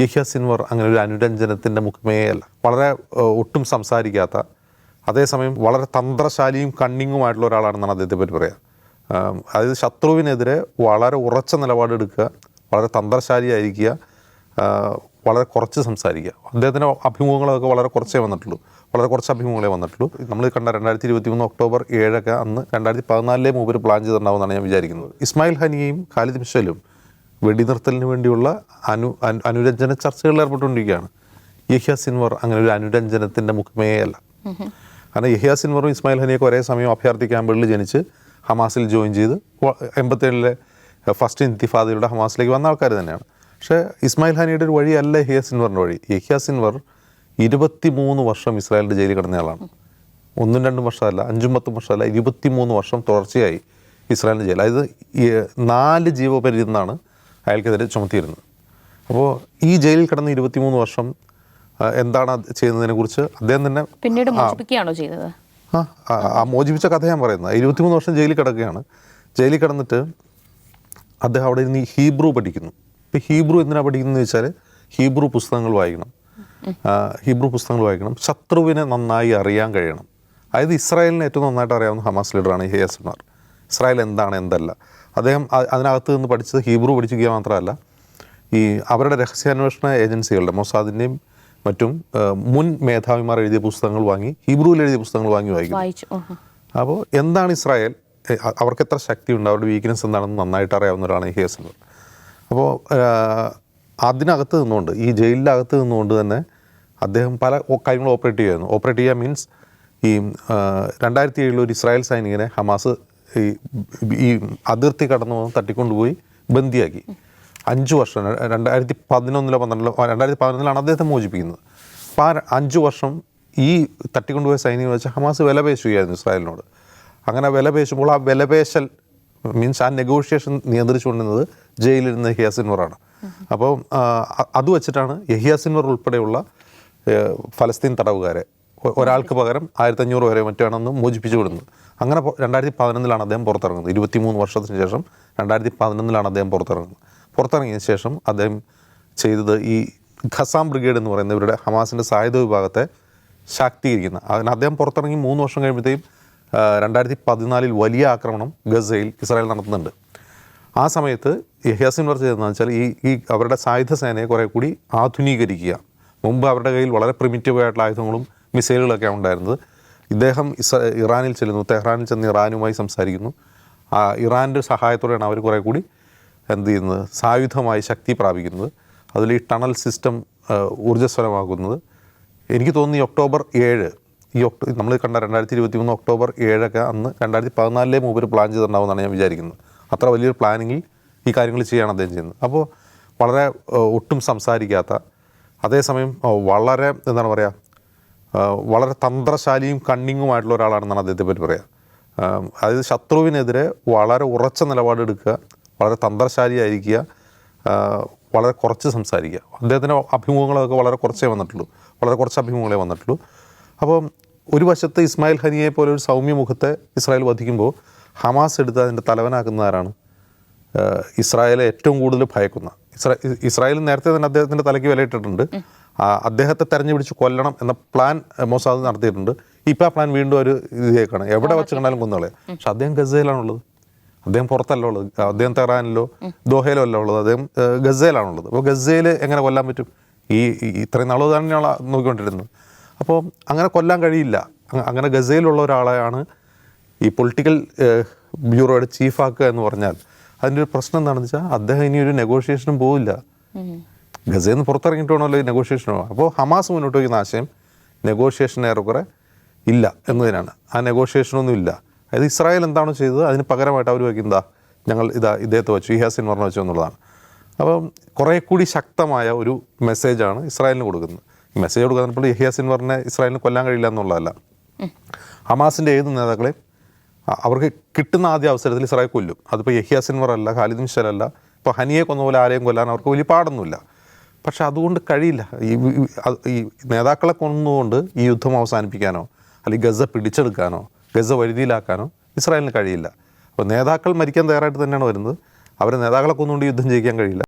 Yahya Sinwar അങ്ങനെ ഒരു അനുരഞ്ജനത്തിൻ്റെ മുഖമേ അല്ല. വളരെ ഒട്ടും സംസാരിക്കാത്ത, അതേസമയം വളരെ തന്ത്രശാലിയും കണ്ണിങ്ങുമായിട്ടുള്ള ഒരാളാണെന്നാണ് അദ്ദേഹത്തെ പറ്റി പറയുക. അതായത് ശത്രുവിനെതിരെ വളരെ ഉറച്ച നിലപാടെടുക്കുക, വളരെ തന്ത്രശാലിയായിരിക്കുക, വളരെ കുറച്ച് സംസാരിക്കുക. അദ്ദേഹത്തിൻ്റെ അഭിമുഖങ്ങളൊക്കെ വളരെ കുറച്ചേ വന്നിട്ടുള്ളൂ, വളരെ കുറച്ച് അഭിമുഖങ്ങളെ വന്നിട്ടുള്ളൂ. നമ്മൾ കണ്ട 2023 ഒക്ടോബർ 7 അന്ന് 2014 മൂപ്പര് പ്ലാൻ ചെയ്തിട്ടുണ്ടാവുമെന്നാണ് ഞാൻ വിചാരിക്കുന്നത്. ഇസ്മായിൽ ഹനിയയും ഖാലിദ് മിഷലും വെടിനിർത്തലിന് വേണ്ടിയുള്ള അനുരഞ്ജന ചർച്ചകളിൽ ഏർപ്പെട്ടുകൊണ്ടിരിക്കുകയാണ്. യഹ്യ സിൻവർ അങ്ങനെ ഒരു അനുരഞ്ജനത്തിൻ്റെ മുഖമേ അല്ല. കാരണം യഹ്യ സിൻവറും ഇസ്മായിൽ ഹനിയൊക്കെ ഒരേ സമയം അഭയാർത്ഥി ക്യാമ്പുകളിൽ ജനിച്ച് ഹമാസിൽ ജോയിൻ ചെയ്ത് 87 ഫസ്റ്റ് ഇന്തിഫാദയുടെ ഹമാസിലേക്ക് വന്ന ആൾക്കാർ തന്നെയാണ്. പക്ഷേ ഇസ്മായിൽ ഹനിയുടെ ഒരു വഴിയല്ല യഹ്യ സിൻവറിൻ്റെ വഴി. യഹ്യ സിൻവർ 23 വർഷം ഇസ്രായേലിൻ്റെ ജയിലിൽ കിടന്നയാളാണ്. 1-2 വർഷമല്ല, 5-10 വർഷമല്ല, 23 വർഷം തുടർച്ചയായി ഇസ്രായേലിൻ്റെ ജയിൽ. അതായത് 4 ജീവപര്യന്തം എന്നാണ് അയാൾക്കെതിരെ ചുമത്തിയിരുന്നത്. അപ്പോൾ ഈ ജയിലിൽ കിടന്ന് 23 വർഷം എന്താണ് ചെയ്യുന്നതിനെ കുറിച്ച് അദ്ദേഹം തന്നെ പിന്നീട് മോചിപ്പിക്കുകയാണോ ചെയ്തത്? ആ മോചിപ്പിച്ച കഥ ഞാൻ പറയുന്നത്. 23 വർഷം ജയിലിൽ കിടക്കുകയാണ്. ജയിലിൽ കിടന്നിട്ട് അദ്ദേഹം അവിടെ ഇരുന്ന് ഹീബ്രു പഠിക്കുന്നു. ഇപ്പോൾ ഹീബ്രു എന്തിനാണ് പഠിക്കുന്നതെന്ന് വെച്ചാൽ ഹീബ്രു പുസ്തകങ്ങൾ വായിക്കണം, ശത്രുവിനെ നന്നായി അറിയാൻ കഴിയണം. അതായത് ഇസ്രായേലിനെ ഏറ്റവും നന്നായിട്ട് അറിയാവുന്ന ഹമാസ് ലീഡറാണ് യഹ്യ സിൻവർ. ഇസ്രായേൽ എന്താണ് എന്തല്ല അദ്ദേഹം അതിനകത്ത് നിന്ന് പഠിച്ചത് ഹീബ്രു പഠിക്കുക മാത്രമല്ല, ഈ അവരുടെ രഹസ്യാന്വേഷണ ഏജൻസികളുടെ മൊസാദിൻ്റെയും മറ്റും മുൻ മേധാവിമാർ എഴുതിയ പുസ്തകങ്ങൾ വാങ്ങി, ഹീബ്രുവിൽ എഴുതിയ പുസ്തകങ്ങൾ വാങ്ങി വായിക്കും. അപ്പോൾ എന്താണ് ഇസ്രായേൽ, അവർക്ക് എത്ര ശക്തിയുണ്ട്, അവരുടെ വീക്ക്നെസ് എന്താണെന്ന് നന്നായിട്ട് അറിയാവുന്നവരാണ് യഹ്യ സിൻവർ. അപ്പോൾ അതിനകത്ത് നിന്നുകൊണ്ട്, ഈ ജയിലിനകത്ത് നിന്നുകൊണ്ട് തന്നെ അദ്ദേഹം പല കാര്യങ്ങൾ ഓപ്പറേറ്റ് ചെയ്യുമായിരുന്നു. ഓപ്പറേറ്റ് ചെയ്യുക മീൻസ് ഈ 2007 ഒരു ഇസ്രായേൽ സൈനികനെ ഹമാസ് ഈ അതിർത്തി കടന്നു വന്ന് തട്ടിക്കൊണ്ടുപോയി ബന്ദിയാക്കി. 5 വർഷം 2011-12 2011 അദ്ദേഹത്തെ മോചിപ്പിക്കുന്നത്. അപ്പോൾ ആ 5 വർഷം ഈ തട്ടിക്കൊണ്ടുപോയ സൈനികനെ വെച്ച് ഹമാസ് വില പേശുകയായിരുന്നു ഇസ്രായേലിനോട്. അങ്ങനെ വില പേശുമ്പോൾ ആ വിലപേശൽ മീൻസ് ആ നെഗോഷിയേഷൻ നിയന്ത്രിച്ചുകൊണ്ടിരുന്നത് ജയിലിരുന്ന യഹ്യ സിൻവറാണ്. അപ്പോൾ അത് വെച്ചിട്ടാണ് യഹ്യ സിൻവർ ഉൾപ്പെടെയുള്ള ഫലസ്തീൻ തടവുകാരെ ഒരാൾക്ക് പകരം 1500 വരെ മറ്റാണെന്ന് മോചിപ്പിച്ചു വിടുന്നത്. അങ്ങനെ 2011 അദ്ദേഹം പുറത്തിറങ്ങുന്നത്. 23 വർഷത്തിന് ശേഷം 2011 അദ്ദേഹം പുറത്തിറങ്ങിയ ശേഷം അദ്ദേഹം ചെയ്തത് ഈ ഖസാം ബ്രിഗേഡ് എന്ന് പറയുന്ന ഇവരുടെ ഹമാസിൻ്റെ സായുധ വിഭാഗത്തെ ശാക്തീകരിക്കുന്ന. അതിന് അദ്ദേഹം പുറത്തിറങ്ങി 3 വർഷം കഴിയുമ്പോഴത്തേക്കും 2014 വലിയ ആക്രമണം ഗസയിൽ ഇസ്രായേൽ നടത്തുന്നുണ്ട്. ആ സമയത്ത് യഹ്യ സിൻവർ ചെയ്തതെന്ന് വെച്ചാൽ ഈ അവരുടെ സായുധ സേനയെ കുറേ കൂടി ആധുനീകരിക്കുക. മുമ്പ് അവരുടെ കയ്യിൽ വളരെ പ്രിമിറ്റീവ് ആയിട്ടുള്ള ആയുധങ്ങളും മിസൈലുകളൊക്കെ ഉണ്ടായിരുന്നത്. ഇദ്ദേഹം ഇറാനിൽ ചെല്ലുന്നു, തെഹ്റാനിൽ ചെന്ന് ഇറാനുമായി സംസാരിക്കുന്നു. ഇറാൻ്റെ സഹായത്തോടെയാണ് അവർ കുറേ കൂടി എന്ത് ചെയ്യുന്നത്, സായുധമായി ശക്തി പ്രാപിക്കുന്നത്. അതിൽ ഈ ടണൽ സിസ്റ്റം ഊർജ്ജസ്വലമാക്കുന്നത്. എനിക്ക് തോന്നുന്നു ഈ ഒക്ടോബർ 7 നമ്മൾ കണ്ട 2023 ഒക്ടോബർ 7 അന്ന് 2014 മൂപ്പര് പ്ലാൻ ചെയ്തിട്ടുണ്ടാവുമെന്നാണ് ഞാൻ വിചാരിക്കുന്നത്. അത്ര വലിയൊരു പ്ലാനിങ്ങിൽ ഈ കാര്യങ്ങൾ ചെയ്യുകയാണ് അദ്ദേഹം ചെയ്യുന്നത്. അപ്പോൾ വളരെ ഒട്ടും സംസാരിക്കാത്ത, അതേസമയം വളരെ എന്താണ് പറയുക, വളരെ തന്ത്രശാലിയും കണ്ണിങ്ങുമായിട്ടുള്ള ഒരാളാണെന്നാണ് അദ്ദേഹത്തെ പറ്റി പറയുക. അതായത് ശത്രുവിനെതിരെ വളരെ ഉറച്ച നിലപാടെടുക്കുക, വളരെ തന്ത്രശാലിയായിരിക്കുക, വളരെ കുറച്ച് സംസാരിക്കുക. അദ്ദേഹത്തിൻ്റെ അഭിമുഖങ്ങളൊക്കെ വളരെ കുറച്ചേ വന്നിട്ടുള്ളൂ, വളരെ കുറച്ച് അഭിമുഖങ്ങളെ വന്നിട്ടുള്ളൂ. അപ്പോൾ ഒരു വശത്ത് ഇസ്മായിൽ ഹനിയെ പോലെ ഒരു സൗമ്യ മുഖത്തെ ഇസ്രായേൽ വധിക്കുമ്പോൾ ഹമാസ് എടുത്ത് അതിൻ്റെ തലവനാക്കുന്ന ആരാണ്? ഇസ്രായേലെ ഏറ്റവും കൂടുതൽ ഭയക്കുന്ന ഇസ്രായേൽ നേരത്തെ തന്നെ അദ്ദേഹത്തിൻ്റെ തലയ്ക്ക് വിലയിട്ടിട്ടുണ്ട്. അദ്ദേഹത്തെ തെരഞ്ഞുപിടിച്ച് കൊല്ലണം എന്ന പ്ലാൻ മൊസാദ് നടത്തിയിട്ടുണ്ട്. ഇപ്പോൾ ആ പ്ലാൻ വീണ്ടും ഒരു ഇതിലേക്കാണ്, എവിടെ വെച്ച് കണ്ടാലും കൊന്നുകളെ. പക്ഷെ അദ്ദേഹം ഗസയിലാണുള്ളത്, അദ്ദേഹം പുറത്തല്ല ഉള്ളത്, അദ്ദേഹം തെഹ്റാനിലോ ദോഹയിലോ അല്ല ഉള്ളത്, അദ്ദേഹം ഗസയിലാണുള്ളത്. അപ്പോൾ ഗസയിൽ എങ്ങനെ കൊല്ലാൻ പറ്റും? ഇത്രയും നാൾ തന്നെയാണ് നോക്കിക്കൊണ്ടിരുന്നത്. അപ്പോൾ അങ്ങനെ കൊല്ലാൻ കഴിയില്ല. അങ്ങനെ ഗസയിലുള്ള ഒരാളെയാണ് ഈ പൊളിറ്റിക്കൽ ബ്യൂറോയുടെ ചീഫാക്കുക എന്ന് പറഞ്ഞാൽ അതിൻ്റെ ഒരു പ്രശ്നം എന്താണെന്ന് വെച്ചാൽ അദ്ദേഹം ഇനി ഒരു നെഗോഷിയേഷനും പോവില്ല. ഗസയിൽ നിന്ന് പുറത്തിറങ്ങിയിട്ട് വേണമല്ലോ ഈ നെഗോഷിയേഷനോ. അപ്പോൾ ഹമാസ് മുന്നോട്ട് വയ്ക്കുന്ന ആശയം നെഗോഷിയേഷൻ ഏറെക്കുറെ ഇല്ല എന്നതിനാണ്. ആ നെഗോഷിയേഷനൊന്നും ഇല്ല. അതായത് ഇസ്രായേൽ എന്താണോ ചെയ്തത് അതിന് പകരമായിട്ട് അവർ വയ്ക്കുന്നതാ, ഞങ്ങൾ ഇദ്ദേഹത്തെ വെച്ചു, യഹ്യ സിൻവറിനെ വെച്ചു എന്നുള്ളതാണ്. അപ്പം കുറേ കൂടി ശക്തമായ ഒരു മെസ്സേജാണ് ഇസ്രായേലിന് കൊടുക്കുന്നത്. ഈ മെസ്സേജ് കൊടുക്കുന്നപ്പോൾ യഹ്യ സിൻവറിനെ ഇസ്രായേലിന് കൊല്ലാൻ കഴിയില്ല എന്നുള്ളതല്ല. ഹമാസിൻ്റെ ഏത് നേതാക്കളെയും അവർക്ക് കിട്ടുന്ന ആദ്യ അവസരത്തിൽ ഇസ്രായേൽ കൊല്ലും. അതിപ്പോൾ യഹ്യ സിൻവർ അല്ല, ഖാലിദ് മിഷൽ അല്ല, ഇപ്പോൾ ഹനിയെ കൊന്ന പോലെ ആരെയും കൊല്ലാൻ അവർക്ക് വലിയ പാടൊന്നുമില്ല. പക്ഷെ അതുകൊണ്ട് കഴിയില്ല. ഈ നേതാക്കളെ കൊന്നുകൊണ്ട് ഈ യുദ്ധം അവസാനിപ്പിക്കാനോ അല്ലെങ്കിൽ ഗസ പിടിച്ചെടുക്കാനോ ഗസ വരുതിയിലാക്കാനോ ഇസ്രായേലിന് കഴിയില്ല. അപ്പോൾ നേതാക്കൾ മരിക്കാൻ തയ്യാറായിട്ട് തന്നെയാണ് വരുന്നത്. അവരെ നേതാക്കളെ കൊന്നുകൊണ്ട് യുദ്ധം ജയിക്കാൻ കഴിയില്ല.